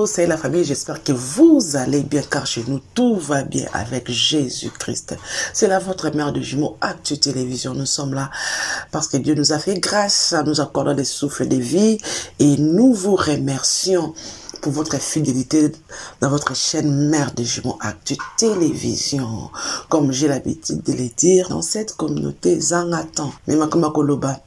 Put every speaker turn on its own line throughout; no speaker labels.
C'est la famille, j'espère que vous allez bien car chez nous tout va bien avec Jésus-Christ. C'est là votre mère de jumeaux Actu Télévision. Nous sommes là parce que Dieu nous a fait grâce, à nous accorder des souffles de vie et nous vous remercions pour votre fidélité dans votre chaîne mère de jumeaux Actu Télévision. Comme j'ai l'habitude de le dire, dans cette communauté, Zangatan, mais Makomakoloba,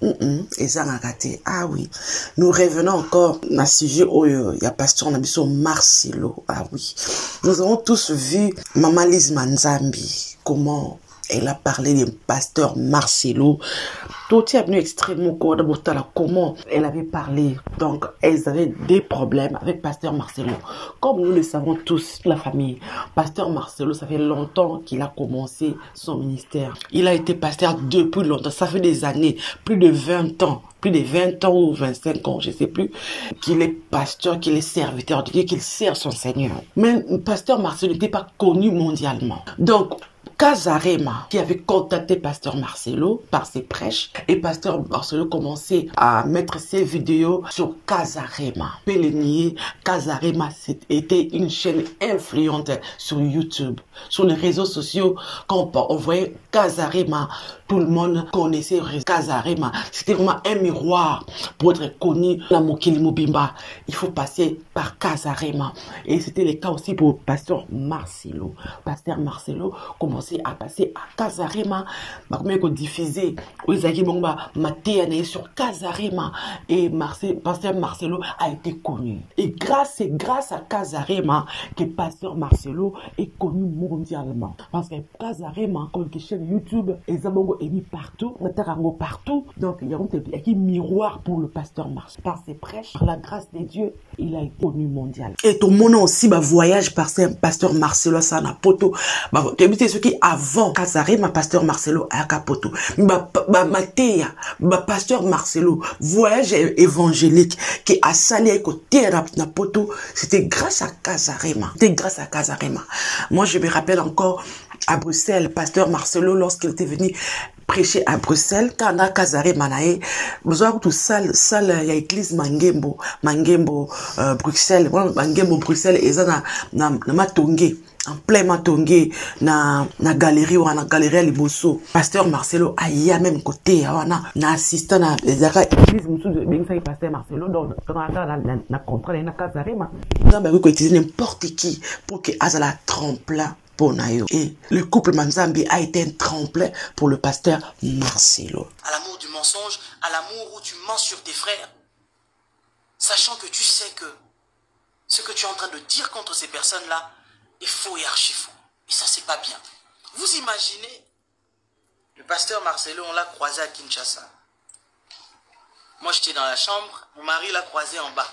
et Zangakate, ah oui. Nous revenons encore à ce sujet où il y a pasteur Nabiso Marcelo, ah oui. Nous avons tous vu Maman Lise Manzambi, comment elle a parlé du pasteur Marcelo. Tout est venu extrêmement comment elle avait parlé. Donc, elles avaient des problèmes avec pasteur Marcelo. Comme nous le savons tous, la famille, pasteur Marcelo, ça fait longtemps qu'il a commencé son ministère. Il a été pasteur depuis longtemps. Ça fait des années, plus de 20 ans. Plus de 20 ans ou 25 ans, je ne sais plus, qu'il est pasteur, qu'il est serviteur de Dieu, qu'il sert son Seigneur. Mais pasteur Marcelo n'était pas connu mondialement. Donc, Kazarema, qui avait contacté pasteur Marcelo par ses prêches, et pasteur Marcelo commençait à mettre ses vidéos sur Kazarema. Pélénier, Kazarema, c'était une chaîne influente sur YouTube, sur les réseaux sociaux. Quand on voyait Kazarema, tout le monde connaissait Kazarema. C'était vraiment un miroir pour être connu la Mokili Mobimba. Il faut passer par Kazarema. Et c'était le cas aussi pour pasteur Marcelo. Pasteur Marcelo commençait à passer à Kazarema. Comment qu'on diffusait Oizaki Bongba Matéane sur Kazarema. Et pasteur Marcelo a été connu. Et c'est grâce à Kazarema que pasteur Marcelo est connu mondialement. Parce que Kazarema, comme une chaîne YouTube, et Zabongo est mis partout, partout. Donc il y a un miroir pour le pasteur Marcelo. Par ses prêches, par la grâce de Dieu, il a été connu mondial. Et tout le monde aussi voyage par pasteur Marcelo à na poto. Tu ce qui avant Kazarema pasteur Marcelo à Kapoto. Matéa, pasteur Marcelo voyage évangélique qui a salé à côté na poto, c'était grâce à Kazarema. C'était grâce à Kazarema. Moi je me rappelle encore à Bruxelles, pasteur Marcelo lorsqu'il était venu prêcher à Bruxelles, quand on a Kazarema nae, vous avez tout salle, il y a église Mangembo, Bruxelles, Mangembo, Bruxelles, et ça na Matongé, en plein Matongé, na galerie, ou na galerie à Liboso. Pasteur Marcelo, aïe, même côté, na assistant na église, pasteur Marcelo, donc, na contrat, na Kazarema. Nous avons utilisé n'importe qui pour que Azala tremplin. Et le couple Manzambi a été un tremplin pour le pasteur Marcelo.
À l'amour du mensonge, à l'amour où tu mens sur tes frères, sachant que tu sais que ce que tu es en train de dire contre ces personnes-là est faux et archi faux. Et ça, c'est pas bien. Vous imaginez, le pasteur Marcelo, on l'a croisé à Kinshasa. Moi, j'étais dans la chambre, mon mari l'a croisé en bas.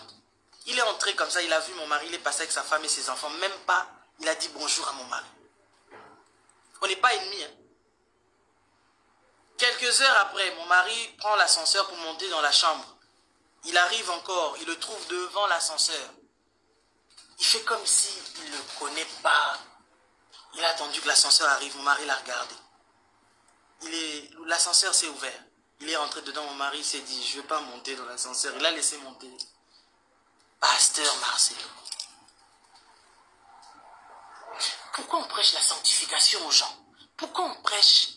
Il est entré comme ça, il a vu mon mari, il est passé avec sa femme et ses enfants, même pas. Il a dit bonjour à mon mari. On n'est pas ennemis. Hein. Quelques heures après, mon mari prend l'ascenseur pour monter dans la chambre. Il arrive encore, il le trouve devant l'ascenseur. Il fait comme s'il ne le connaît pas. Il a attendu que l'ascenseur arrive, mon mari l'a regardé. L'ascenseur s'est ouvert. Il est rentré dedans, mon mari s'est dit, je ne vais pas monter dans l'ascenseur. Il a laissé monter. Pasteur Marcelo. Pourquoi on prêche la sanctification aux gens? Pourquoi on prêche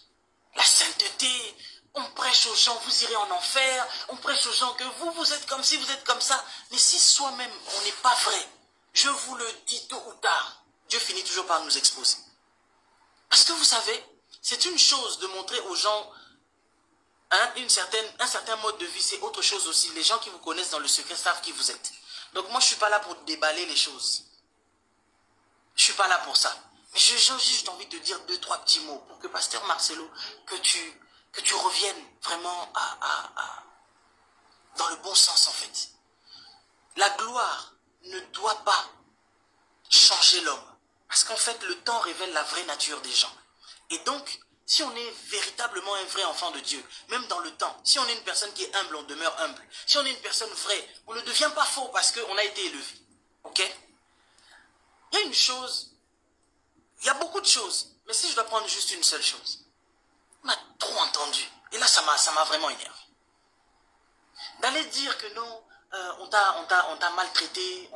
la sainteté? On prêche aux gens, vous irez en enfer. On prêche aux gens que vous êtes comme ci, vous êtes comme ça. Mais si soi-même, on n'est pas vrai, je vous le dis tôt ou tard, Dieu finit toujours par nous exposer. Parce que vous savez, c'est une chose de montrer aux gens un certain mode de vie. C'est autre chose aussi. Les gens qui vous connaissent dans le secret savent qui vous êtes. Donc moi, je ne suis pas là pour déballer les choses. Je ne suis pas là pour ça. Mais j'ai juste envie de dire 2-3 petits mots pour que pasteur Marcelo, que tu reviennes vraiment dans le bon sens en fait. La gloire ne doit pas changer l'homme. Parce qu'en fait, le temps révèle la vraie nature des gens. Et donc, si on est véritablement un vrai enfant de Dieu, même dans le temps, si on est une personne qui est humble, on demeure humble. Si on est une personne vraie, on ne devient pas faux parce qu'on a été élevé. Ok? Il y a une chose, il y a beaucoup de choses, mais si je dois prendre juste une seule chose, on a trop entendu, et là ça m'a vraiment énervé. D'aller dire que non, on t'a maltraité,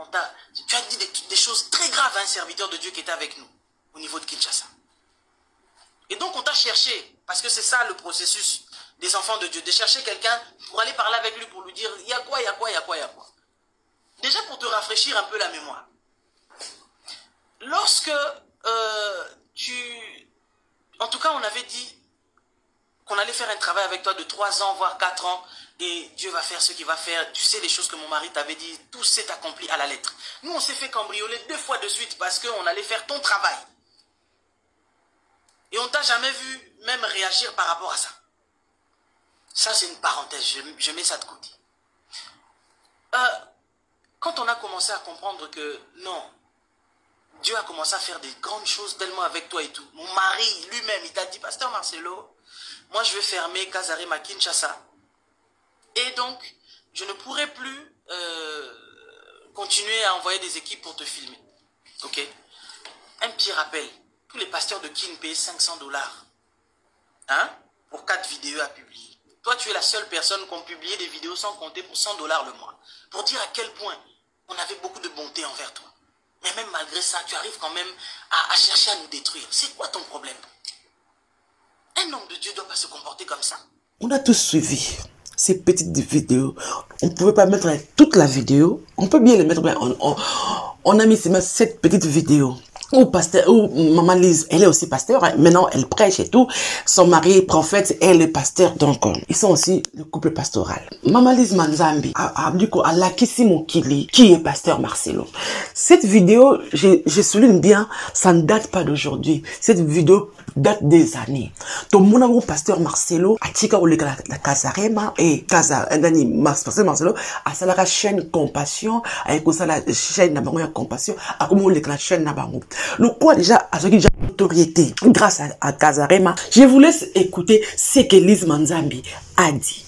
tu as dit des choses très graves à un serviteur de Dieu qui était avec nous, au niveau de Kinshasa. Et donc on t'a cherché, parce que c'est ça le processus des enfants de Dieu, de chercher quelqu'un pour aller parler avec lui, pour lui dire, il y a quoi, il y a quoi, il y a quoi, il y a quoi. Déjà pour te rafraîchir un peu la mémoire. Lorsque en tout cas on avait dit qu'on allait faire un travail avec toi de 3 ans, voire 4 ans, et Dieu va faire ce qu'il va faire. Tu sais les choses que mon mari t'avait dit, tout s'est accompli à la lettre. Nous on s'est fait cambrioler 2 fois de suite parce qu'on allait faire ton travail. Et on t'a jamais vu même réagir par rapport à ça. Ça c'est une parenthèse, je mets ça de côté. Quand on a commencé à comprendre que non, Dieu a commencé à faire des grandes choses tellement avec toi et tout. Mon mari lui-même, il t'a dit, Pasteur Marcelo, moi je vais fermer Casarema à Kinshasa. Et donc, je ne pourrai plus continuer à envoyer des équipes pour te filmer. Ok? Un petit rappel. Tous les pasteurs de Kin payent $500. Hein? Pour 4 vidéos à publier. Toi, tu es la seule personne qui a publié des vidéos sans compter pour $100 le mois. Pour dire à quel point on avait beaucoup de bonté envers toi. Mais même malgré ça, tu arrives quand même à chercher à nous détruire. C'est quoi ton problème? Un homme de Dieu ne doit pas se comporter comme ça.
On a tous suivi ces petites vidéos. On ne pouvait pas mettre toute la vidéo. On peut bien les mettre, mais on a mis cette petite vidéo. Ou Maman Lise, elle est aussi pasteur, hein. Maintenant elle prêche et tout. Son mari est prophète, elle est pasteur, donc ils sont aussi le couple pastoral. Maman Lise Manzambi a Lakisi Mokili, qui est pasteur Marcelo. Cette vidéo, je souligne bien, ça ne date pas d'aujourd'hui. Cette vidéo date des années. Donc mon pasteur Marcelo a tika la Casarema et pasteur Marcelo a ça la chaîne compassion, avec ça la chaîne nabango compassion, a comment la chaîne nabango. Le quoi déjà à ce qui j'ai autorité grâce à Casarema. Je vous laisse écouter ce que Lise Manzambi a dit.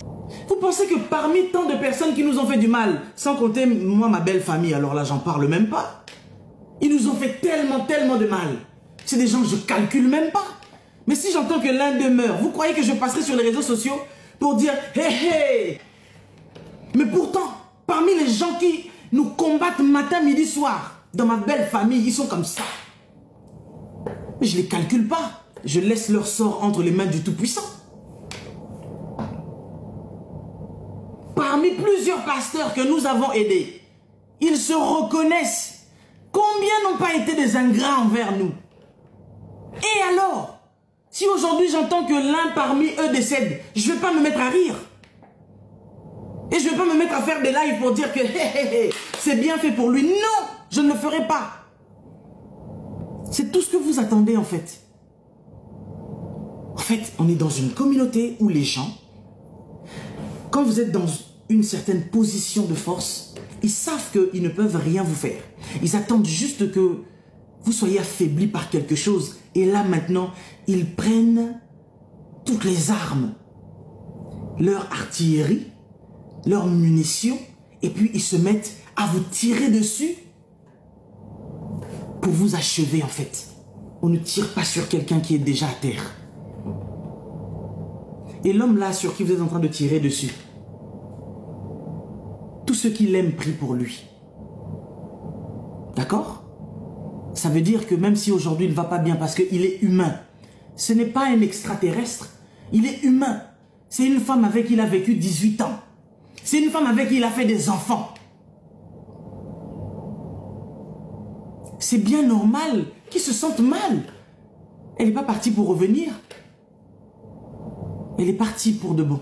Vous pensez que parmi tant de personnes qui nous ont fait du mal, sans compter moi, ma belle famille, alors là j'en parle même pas, ils nous ont fait tellement de mal. C'est des gens que je calcule même pas. Mais si j'entends que l'un d'eux meurt, vous croyez que je passerai sur les réseaux sociaux pour dire hey. Mais pourtant, parmi les gens qui nous combattent matin, midi, soir, dans ma belle famille, ils sont comme ça. Mais je les calcule pas. Je laisse leur sort entre les mains du Tout-Puissant. Parmi plusieurs pasteurs que nous avons aidés, ils se reconnaissent. Combien n'ont pas été des ingrats envers nous? Et alors, si aujourd'hui j'entends que l'un parmi eux décède, je ne vais pas me mettre à rire. Et je ne vais pas me mettre à faire des lives pour dire que c'est bien fait pour lui. Non, je ne le ferai pas. C'est tout ce que vous attendez en fait. En fait, on est dans une communauté où les gens, quand vous êtes dans une certaine position de force, ils savent qu'ils ne peuvent rien vous faire. Ils attendent juste que vous soyez affaibli par quelque chose. Et là maintenant, ils prennent toutes les armes, leur artillerie, leurs munitions, et puis ils se mettent à vous tirer dessus pour vous achever en fait. On ne tire pas sur quelqu'un qui est déjà à terre. Et l'homme là sur qui vous êtes en train de tirer dessus, tous ceux qui l'aiment prient pour lui. D'accord? Ça veut dire que même si aujourd'hui il ne va pas bien parce qu'il est humain, ce n'est pas un extraterrestre, il est humain. C'est une femme avec qui il a vécu 18 ans. C'est une femme avec qui il a fait des enfants. C'est bien normal qu'il se sente mal. Elle n'est pas partie pour revenir. Elle est partie pour de bon.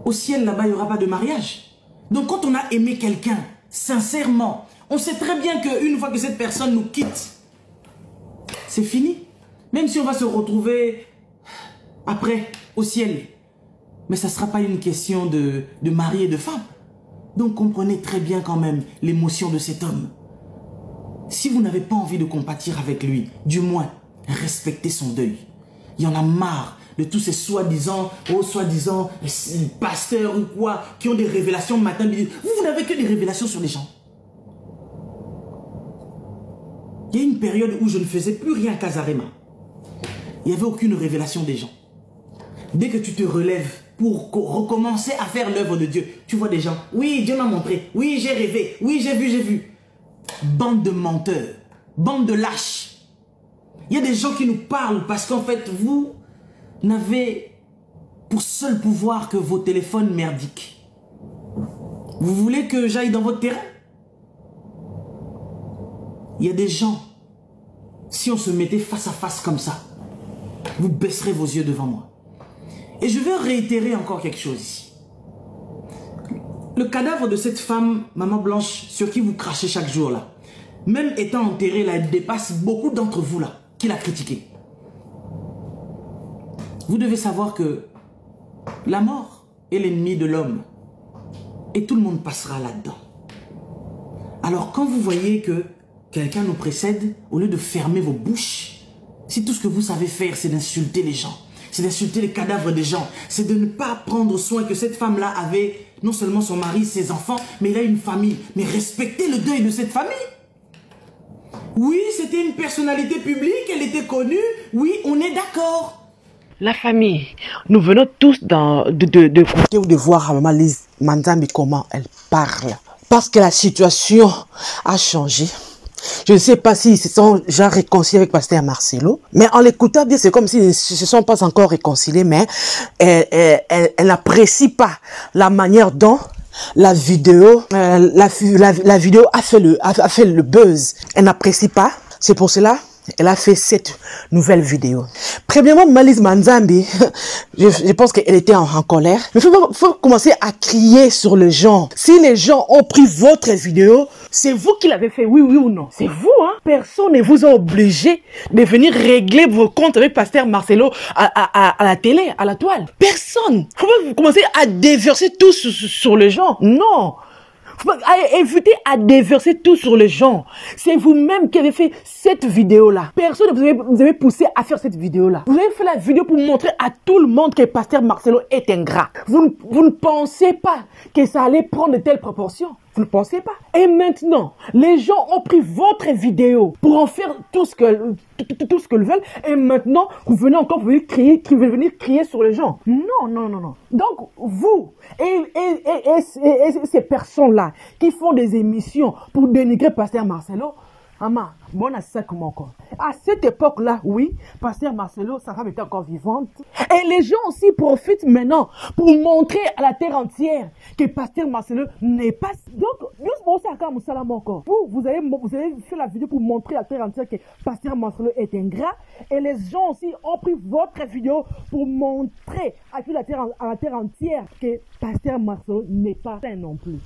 Au ciel, là-bas, il n'y aura pas de mariage. Donc quand on a aimé quelqu'un, sincèrement, on sait très bien qu'une fois que cette personne nous quitte, c'est fini. Même si on va se retrouver après, au ciel. Mais ça ne sera pas une question de mari et de femme. Donc comprenez très bien quand même l'émotion de cet homme. Si vous n'avez pas envie de compatir avec lui, du moins, respectez son deuil. Il y en a marre de tous ces soi-disant pasteurs ou quoi, qui ont des révélations matin, midi. Vous n'avez que des révélations sur les gens. Il y a une période où je ne faisais plus rien à Casarema. Il n'y avait aucune révélation des gens. Dès que tu te relèves pour recommencer à faire l'œuvre de Dieu. Tu vois des gens, oui, Dieu m'a montré, oui, j'ai rêvé, oui, j'ai vu. Bande de menteurs, bande de lâches. Il y a des gens qui nous parlent parce qu'en fait, vous n'avez pour seul pouvoir que vos téléphones merdiques. Vous voulez que j'aille dans votre terrain? Il y a des gens, si on se mettait face à face comme ça, vous baisserez vos yeux devant moi. Et je veux réitérer encore quelque chose ici. Le cadavre de cette femme, Maman Blanche, sur qui vous crachez chaque jour là, même étant enterrée là, elle dépasse beaucoup d'entre vous là, qui l'a critiquée. Vous devez savoir que la mort est l'ennemi de l'homme. Et tout le monde passera là-dedans. Alors quand vous voyez que quelqu'un nous précède, au lieu de fermer vos bouches, si tout ce que vous savez faire, c'est d'insulter les gens, c'est d'insulter les cadavres des gens, c'est de ne pas prendre soin que cette femme-là avait non seulement son mari, ses enfants, mais il a une famille. Mais respectez le deuil de cette famille. Oui, c'était une personnalité publique, elle était connue, oui, on est d'accord.
La famille, nous venons tous d'écouter ou de voir à Maman Lise Manzambi comment elle parle. Parce que la situation a changé. Je ne sais pas s'ils se sont déjà réconciliés avec Pasteur Marcelo, mais en l'écoutant bien, c'est comme s'ils ne se sont pas encore réconciliés, mais elle n'apprécie pas la manière dont la vidéo, la vidéo a fait le buzz. Elle n'apprécie pas. C'est pour cela elle a fait cette nouvelle vidéo. Premièrement, Maman Lise Manzambi, je pense qu'elle était en colère. Mais il faut commencer à crier sur les gens. Si les gens ont pris votre vidéo, c'est vous qui l'avez fait, oui ou non. C'est vous, hein. Personne ne vous a obligé de venir régler vos comptes avec Pasteur Marcelo à la télé, à la toile. Personne. Faut pas commencer à déverser tout sur les gens. Non. Évitez à déverser tout sur les gens. C'est vous-même qui avez fait cette vidéo-là. Personne ne vous avez poussé à faire cette vidéo-là. Vous avez fait la vidéo pour montrer à tout le monde que Pasteur Marcelo est ingrat. Vous ne pensez pas que ça allait prendre de telles proportions. Vous ne pensez pas. Et maintenant, les gens ont pris votre vidéo pour en faire tout ce qu'ils veulent. Et maintenant, vous venez encore venir crier sur les gens. Non. Donc, vous et ces personnes-là qui font des émissions pour dénigrer Pasteur Marcelo, maman, bon à ça comme encore. À cette époque-là, oui, Pasteur Marcelo, sa femme était encore vivante. Et les gens aussi profitent maintenant pour montrer à la terre entière que Pasteur Marcelo n'est pas... Donc, vous avez fait la vidéo pour montrer à la terre entière que Pasteur Marcelo est ingrat. Et les gens aussi ont pris votre vidéo pour montrer à la terre entière que Pasteur Marcelo n'est pas sain non plus.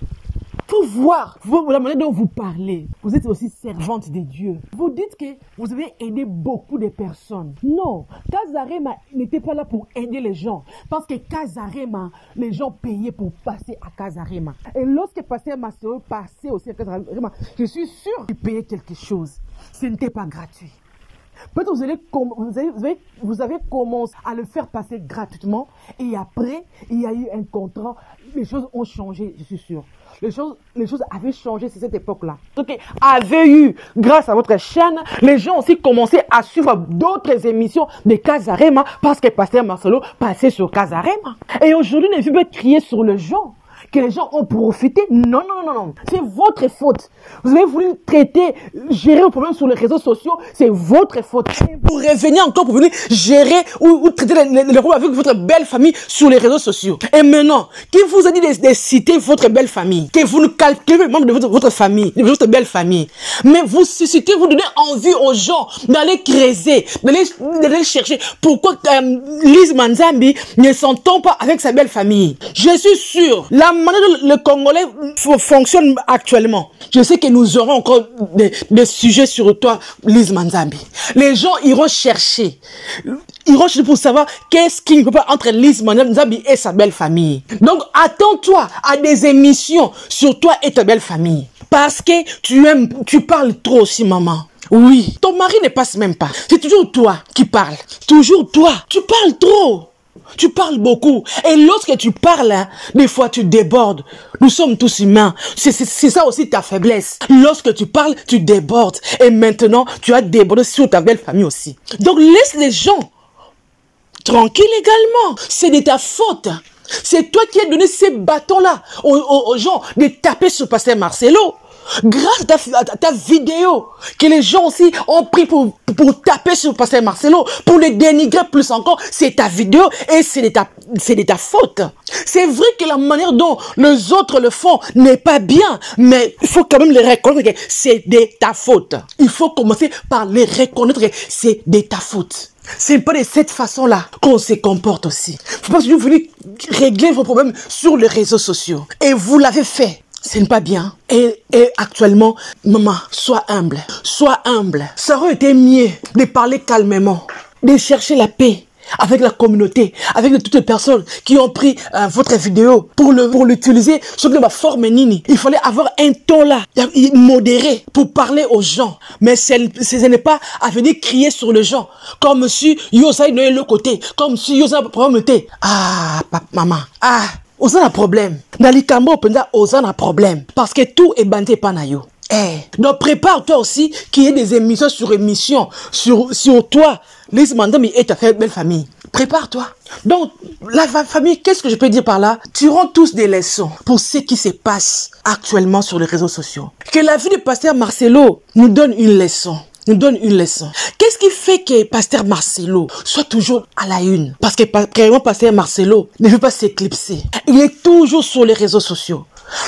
Pour voir la manière dont vous parlez, vous êtes aussi servante de Dieu. Vous dites que vous avez aidé beaucoup de personnes. Non, Kazarema n'était pas là pour aider les gens. Parce que Kazarema, les gens payaient pour passer à Kazarema. Et lorsque Pasteur Marcelo passait aussi à Kazarema, je suis sûr qu'il payait quelque chose. Ce n'était pas gratuit. Peut-être vous avez commencé à le faire passer gratuitement et après, il y a eu un contrat. Les choses ont changé, je suis sûr. Les choses avaient changé à cette époque-là. Donc, avait eu, grâce à votre chaîne, les gens aussi commencé à suivre d'autres émissions de Kazarema parce que Pasteur Marcelo passait sur Kazarema. Et aujourd'hui, ne pas crier sur les gens. Que les gens ont profité. Non. C'est votre faute. Vous avez voulu gérer le problème sur les réseaux sociaux. C'est votre faute. Vous revenez encore pour venir gérer ou traiter les problèmes avec votre belle famille sur les réseaux sociaux. Et maintenant, qui vous a dit de citer votre belle famille? Que vous ne calculez pas le membre de votre famille, de votre belle famille. Mais vous suscitez, vous donnez envie aux gens d'aller creuser, d'aller chercher pourquoi Lise Manzambi ne s'entend pas avec sa belle famille. Je suis sûr, la manière dont le Congolais fonctionne actuellement, je sais que nous aurons encore des sujets sur toi, Lise Manzambi. Les gens iront chercher pour savoir qu'est-ce qui ne peut pas entre Lise Manzambi et sa belle famille. Donc, attends-toi à des émissions sur toi et ta belle famille. Parce que tu parles trop aussi, maman. Oui, ton mari ne passe même pas. C'est toujours toi qui parles. Toujours toi. Tu parles trop. Tu parles beaucoup. Et lorsque tu parles, hein, des fois tu débordes. Nous sommes tous humains. C'est ça aussi ta faiblesse. Lorsque tu parles, tu débordes. Et maintenant, tu as débordé sur ta belle famille aussi. Donc laisse les gens tranquilles également. C'est de ta faute. C'est toi qui as donné ces bâtons-là aux gens de taper sur Pasteur Marcelo. Grâce à ta vidéo, que les gens aussi ont pris pour taper sur Pasteur Marcelo, pour le dénigrer plus encore, c'est ta vidéo et c'est de ta faute. C'est vrai que la manière dont les autres le font n'est pas bien, mais il faut quand même les reconnaître que c'est de ta faute. Il faut commencer par les reconnaître que c'est de ta faute. C'est pas de cette façon-là qu'on se comporte aussi. Faut pas que vous venez régler vos problèmes sur les réseaux sociaux. Et vous l'avez fait. Ce n'est pas bien. Et actuellement, maman, sois humble. Sois humble. Ça aurait été mieux de parler calmement, de chercher la paix avec la communauté, avec toutes les personnes qui ont pris votre vidéo pour l'utiliser sur la forme nini. Il fallait avoir un ton là, modéré pour parler aux gens. Mais ce n'est pas à venir crier sur les gens, comme si Yosa est le côté, comme si Yosa problème. Ah, papa, maman, ah. Osa na problème. Dans les Cambo, osa na problème. Parce que tout est bandé par Nayo. Donc prépare-toi aussi qu'il y ait des émissions sur sur toi. Les mandats et ta belle famille. Prépare-toi. Donc, la famille, qu'est-ce que je peux dire par là? Tirons tous des leçons pour ce qui se passe actuellement sur les réseaux sociaux. Que la vie de Pasteur Marcelo nous donne une leçon. Qu'est-ce qui fait que Pasteur Marcelo soit toujours à la une? Parce que carrément Pasteur Marcelo ne veut pas s'éclipser. Il est toujours sur les réseaux sociaux.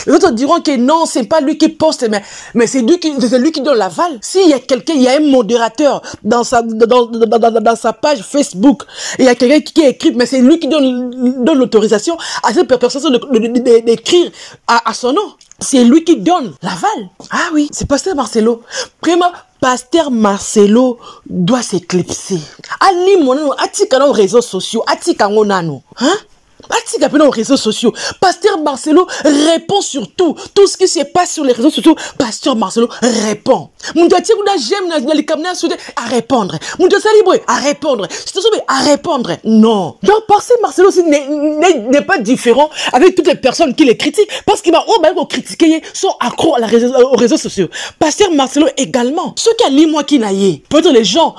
Les autres diront que non, c'est pas lui qui poste, mais c'est lui qui donne l'aval. S'il y a quelqu'un, il y a un modérateur dans sa page Facebook, il y a quelqu'un qui écrit, mais c'est lui qui donne l'autorisation à cette personne d'écrire à son nom. C'est lui qui donne l'aval. Ah oui, c'est Pasteur Marcelo. Vraiment, Pasteur Marcelo doit s'éclipser. Ali monano, atika nos réseaux sociaux, atika ngonano, hein? Atika nos réseaux sociaux. Pasteur Marcelo répond sur tout ce qui se passe sur les réseaux sociaux. Pasteur Marcelo répond. Moundatia kuda j'aime na likamna soude à répondre. Moundatia libre à répondre. À répondre. Non. Donc Pasteur Marcelo aussi n'est pas différent avec toutes les personnes qui les critiquent parce qu'il va critiquer sont accros aux réseaux sociaux. Pasteur Marcelo également. Ceux qui ont moi qui naïe. Peut-être les gens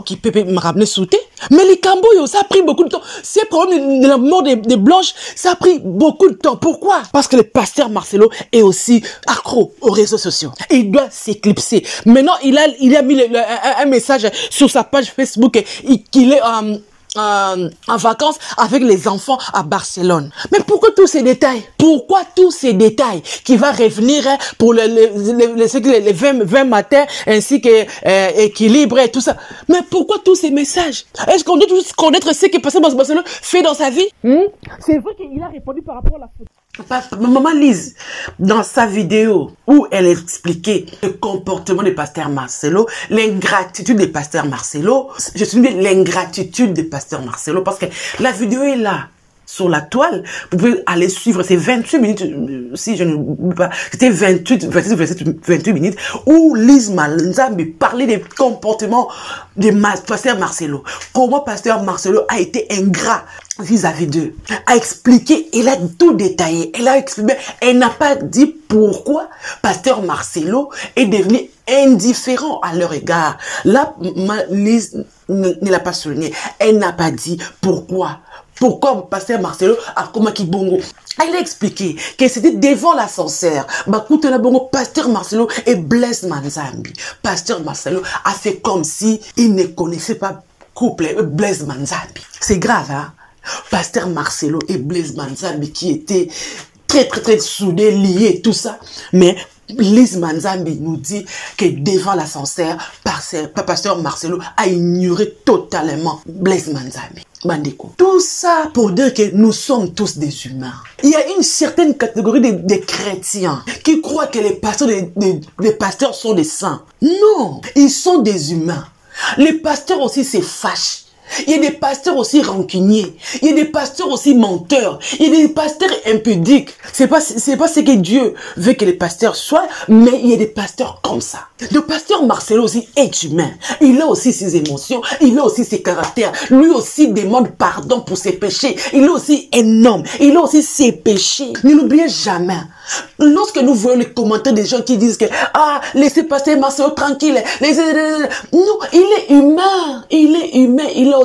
qui peuvent me ramener sauter. Mais les Camboyos, ça a pris beaucoup de temps. C'est problème de la mort des Blanches, ça a pris beaucoup de temps. Pourquoi? Parce que le Pasteur Marcelo est aussi accro aux réseaux sociaux. Il doit s'éclipser. Maintenant, il a mis un message sur sa page Facebook qu'il est en vacances avec les enfants à Barcelone. Mais pourquoi tous ces détails? Pourquoi tous ces détails qui va revenir pour les 20 matins ainsi que équilibre et tout ça? Mais pourquoi tous ces messages? Est-ce qu'on doit tous connaître ce que Pasteur Marcelo fait dans sa vie? C'est vrai qu'il a répondu par rapport à la photo. Maman Lise, dans sa vidéo où elle expliquait le comportement de Pasteur Marcelo, l'ingratitude de Pasteur Marcelo, je suis dit l'ingratitude de Pasteur Marcelo parce que la vidéo est là. Sur la toile, vous pouvez aller suivre, c'est 28 minutes, si je ne m'oublie pas, c'était 28 minutes, où Lise Manzambi parlait des comportements de Pasteur Marcelo. Comment Pasteur Marcelo a été ingrat vis-à-vis d'eux, a expliqué, elle a tout détaillé, elle a expliqué, elle n'a pas dit pourquoi Pasteur Marcelo est devenu indifférent à leur égard. Là, Lise ne l'a pas souligné, elle n'a pas dit pourquoi Pasteur Marcelo a commis bongo. Elle a expliqué que c'était devant l'ascenseur. Pasteur Marcelo et Blaise Manzambi. Pasteur Marcelo a fait comme si il ne connaissait pas couple Blaise Manzambi. C'est grave, hein? Pasteur Marcelo et Blaise Manzambi qui étaient très soudés, liés, tout ça. Mais Lise Manzambi nous dit que devant l'ascenseur, Pasteur Marcelo a ignoré totalement Blaise Manzambi. Bandeko. Tout ça pour dire que nous sommes tous des humains. Il y a une certaine catégorie de chrétiens qui croient que les pasteurs sont des saints. Non, ils sont des humains. Les pasteurs aussi se fâchent. Il y a des pasteurs aussi rancuniers. Il y a des pasteurs aussi menteurs. Il y a des pasteurs impudiques. C'est pas ce que Dieu veut que les pasteurs soient, mais il y a des pasteurs comme ça. Le pasteur Marcelo aussi est humain. Il a aussi ses émotions. Il a aussi ses caractères. Lui aussi demande pardon pour ses péchés. Il est aussi un homme. Il a aussi ses péchés. Ne l'oubliez jamais. Lorsque nous voyons les commentaires des gens qui disent que laissez pasteur Marcelo tranquille. Non, il est humain. Il est humain. Il a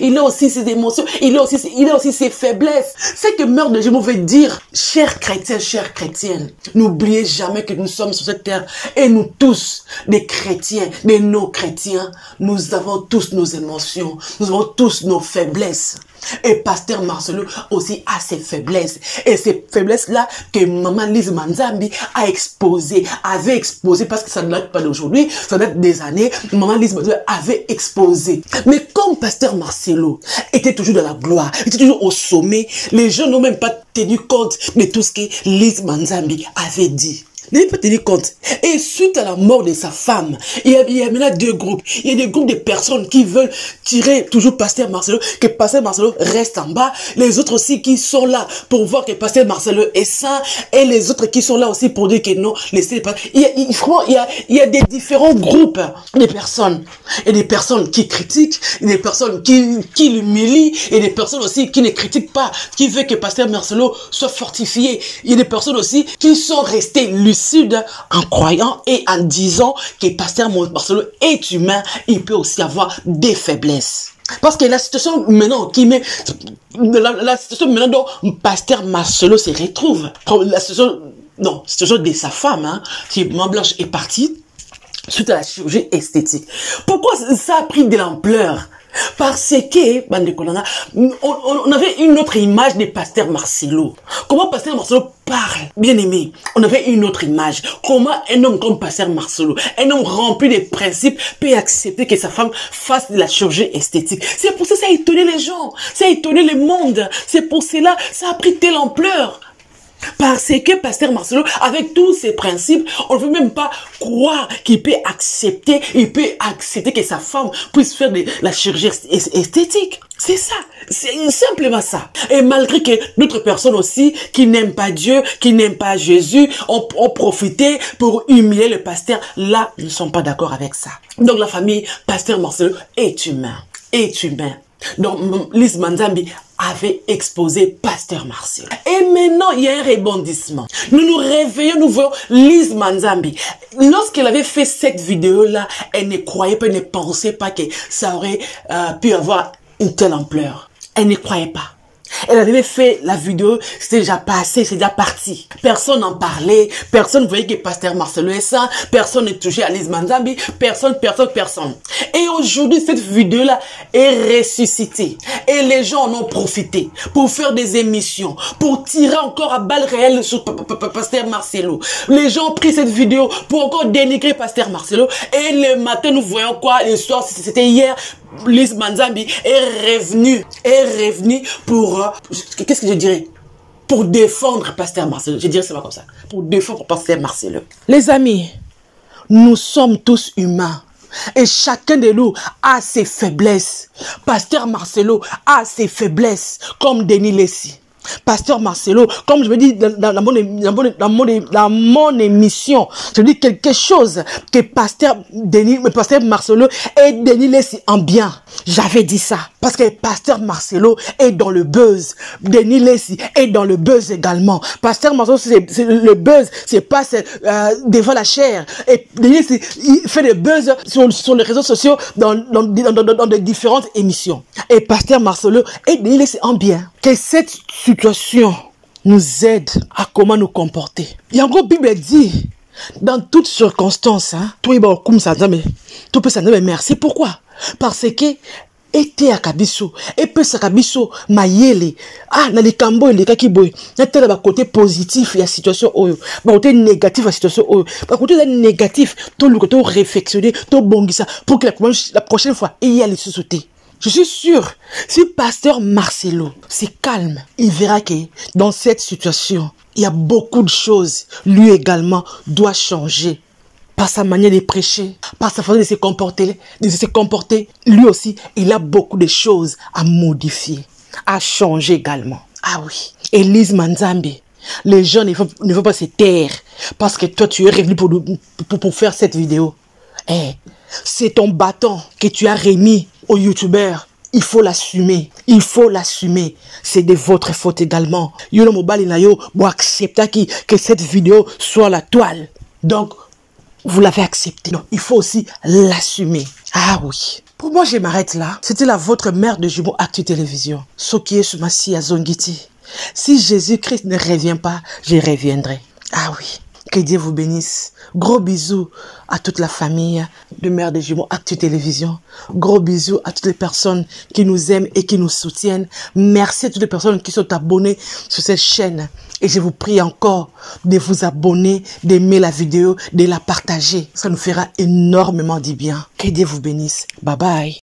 il a aussi ses émotions, il a aussi ses faiblesses. C'est que Mère de Jumeaux veut dire, chers chrétiens, chères chrétiennes, n'oubliez jamais que nous sommes sur cette terre et nous tous, des chrétiens, des non-chrétiens, nous avons tous nos émotions, nous avons tous nos faiblesses. Et Pasteur Marcelo aussi a ses faiblesses. Et ces faiblesses-là que Maman Lise Manzambi avait exposé, parce que ça ne date pas d'aujourd'hui, ça date des années, Maman Lise Manzambi avait exposé. Mais comme Pasteur Marcelo était toujours dans la gloire, était toujours au sommet, les gens n'ont même pas tenu compte de tout ce que Lise Manzambi avait dit. N'avez pas tenu compte. Et suite à la mort de sa femme, il y a maintenant deux groupes. Il y a des groupes de personnes qui veulent tirer toujours Pasteur Marcelo, que Pasteur Marcelo reste en bas. Les autres aussi qui sont là pour voir que Pasteur Marcelo est saint. Et les autres qui sont là aussi pour dire que non, laissez pas. Il y a des différents groupes de personnes. Et des personnes qui critiquent, et des personnes qui l'humilient, et des personnes aussi qui ne critiquent pas, qui veulent que Pasteur Marcelo soit fortifié. Il y a des personnes aussi qui sont restées lucides en croyant et en disant que Pasteur Marcelo est humain, il peut aussi avoir des faiblesses. Parce que la situation maintenant la situation maintenant dont Pasteur Marcelo se retrouve, la situation de sa femme, qui Maman Blanche est partie suite à la chirurgie esthétique. Pourquoi ça a pris de l'ampleur? Parce que, on avait une autre image de Pasteur Marcelo. Comment Pasteur Marcelo parle, bien aimé. On avait une autre image. Comment un homme comme Pasteur Marcelo, un homme rempli de principes, peut accepter que sa femme fasse de la chirurgie esthétique. C'est pour ça que ça a étonné les gens. Ça a étonné le monde. C'est pour cela que ça a pris telle ampleur. Parce que Pasteur Marcelo, avec tous ses principes, on ne veut même pas croire qu'il peut accepter que sa femme puisse faire de la chirurgie esthétique. C'est ça, c'est simplement ça. Et malgré que d'autres personnes aussi, qui n'aiment pas Dieu, qui n'aiment pas Jésus, ont profité pour humilier le pasteur, là, nous ne sommes pas d'accord avec ça. Donc la famille Pasteur Marcelo est humain. Donc Lise Manzambi avait exposé Pasteur Marcelo. Et maintenant, il y a un rebondissement. Nous nous réveillons, nous voyons Lise Manzambi. Lorsqu'elle avait fait cette vidéo-là, elle ne croyait pas, elle ne pensait pas que ça aurait pu avoir une telle ampleur. Elle ne croyait pas. Elle avait fait la vidéo, c'était déjà passé, c'est déjà parti. Personne n'en parlait, personne ne voyait que Pasteur Marcelo est ça, personne ne touchait à Lise Manzambi, personne. Et aujourd'hui, cette vidéo-là est ressuscitée. Et les gens en ont profité pour faire des émissions, pour tirer encore à balles réelles sur Pasteur Marcelo. Les gens ont pris cette vidéo pour encore dénigrer Pasteur Marcelo. Et le matin, nous voyons quoi? Le soir, c'était hier, Lise Manzambi est revenue pour, qu'est-ce que je dirais? Pour défendre Pasteur Marcelo. Je dirais c'est pas comme ça. Pour défendre Pasteur Marcelo. Les amis, nous sommes tous humains. Et chacun de nous a ses faiblesses. Pasteur Marcelo a ses faiblesses, comme Denis Lessi. Pasteur Marcelo, comme je me dis dans mon émission, je dis quelque chose que Pasteur Marcelo et Denis Lessi en bien. J'avais dit ça. Parce que Pasteur Marcelo est dans le buzz. Denis Lessi est dans le buzz également. Pasteur Marcelo, c'est le buzz, c'est pas devant la chair. Et Denis Lessi, il fait le buzz sur les réseaux sociaux dans des différentes émissions. Et Pasteur Marcelo et Denis Lessi en bien. Que cette situation nous aide à comment nous comporter. Il y a encore Bible dit, dans toutes circonstances, tout peut s'en merci. Pourquoi? Parce que ete akabiso epe sakabiso mayele na likambo eleka kiboy na tala ba côté positif ya situation oyo ba côté négatif ya situation oyo ba côté négatif to luka to réflexionner to bongisa pour que la prochaine fois il y a les sauter. Je suis sûr, si Pasteur Marcelo se calme, il verra que dans cette situation, il y a beaucoup de choses. Lui également doit changer. Par sa manière de prêcher, par sa façon de se comporter, lui aussi, il a beaucoup de choses à modifier, à changer également. Ah oui. Et Lise Manzambi, les gens ne vont pas se taire parce que toi, tu es revenu pour faire cette vidéo. C'est ton bâton que tu as remis aux youtubeurs. Il faut l'assumer. Il faut l'assumer. C'est de votre faute également. Yo mobile na yo bo accepter que cette vidéo soit la toile. Donc vous l'avez accepté. Non, il faut aussi l'assumer. Ah oui. Donc moi je m'arrête là. C'était la votre mère de jumeaux Actu Télévision. Sokie Sumasi à Zongiti. Si Jésus-Christ ne revient pas, je reviendrai. Ah oui. Que Dieu vous bénisse. Gros bisous à toute la famille de Mère des Jumeaux Actu Télévision. Gros bisous à toutes les personnes qui nous aiment et qui nous soutiennent. Merci à toutes les personnes qui sont abonnées sur cette chaîne. Et je vous prie encore de vous abonner, d'aimer la vidéo, de la partager. Ça nous fera énormément du bien. Que Dieu vous bénisse. Bye bye.